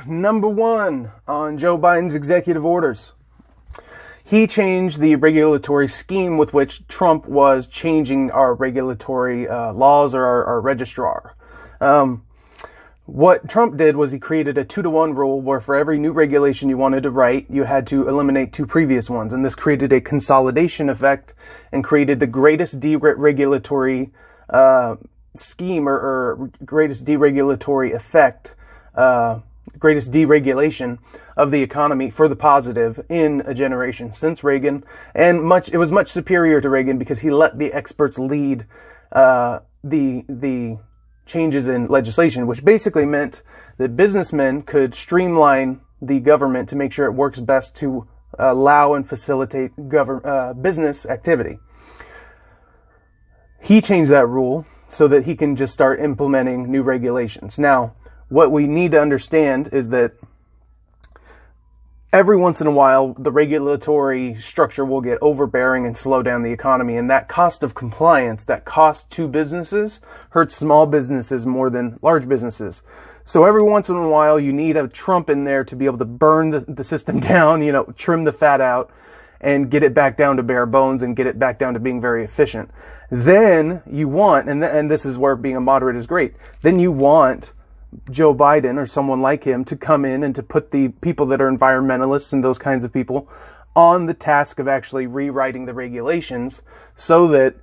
number one on Joe Biden's executive orders. He changed the regulatory scheme with which Trump was changing our regulatory laws, or our registrar. What Trump did was he created a 2-to-1 rule where for every new regulation you wanted to write, you had to eliminate 2 previous ones. And this created a consolidation effect and created the greatest deregulatory scheme or greatest deregulatory effect, greatest deregulation of the economy for the positive in a generation since Reagan. And it was much superior to Reagan because he let the experts lead the changes in legislation, which basically meant that businessmen could streamline the government to make sure it works best to allow and facilitate business activity. He changed that rule so that he can just start implementing new regulations. Now, what we need to understand is that every once in a while, the regulatory structure will get overbearing and slow down the economy. And that cost of compliance, that cost to businesses, hurts small businesses more than large businesses. So every once in a while, you need a Trump in there to be able to burn the system down, trim the fat out and get it back down to bare bones and get it back down to being very efficient. Then you want, and this is where being a moderate is great, then you want Joe Biden or someone like him to come in and to put the people that are environmentalists and those kinds of people on the task of actually rewriting the regulations so that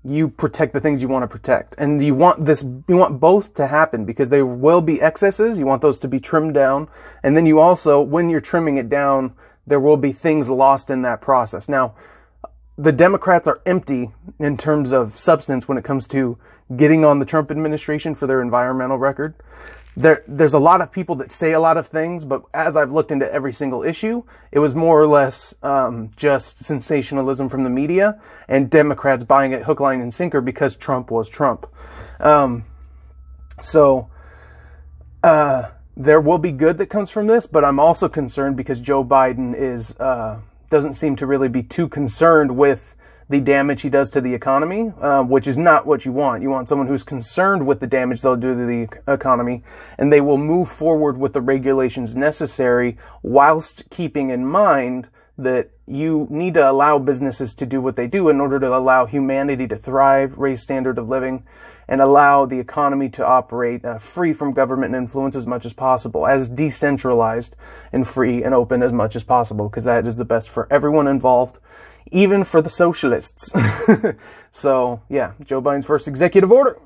you protect the things you want to protect. And you want both to happen because there will be excesses. You want those to be trimmed down. And then you also, when you're trimming it down, there will be things lost in that process. Now, the Democrats are empty in terms of substance when it comes to getting on the Trump administration for their environmental record. There's a lot of people that say a lot of things, but as I've looked into every single issue, it was more or less just sensationalism from the media and Democrats buying it hook, line, and sinker because Trump was Trump. There will be good that comes from this, but I'm also concerned because Joe Biden doesn't seem to really be too concerned with the damage he does to the economy, which is not what you want. You want someone who's concerned with the damage they'll do to the economy, and they will move forward with the regulations necessary whilst keeping in mind that you need to allow businesses to do what they do in order to allow humanity to thrive, raise standard of living, and allow the economy to operate free from government influence as much as possible, as decentralized and free and open as much as possible, because that is the best for everyone involved, even for the socialists. So, yeah, Joe Biden's first executive order.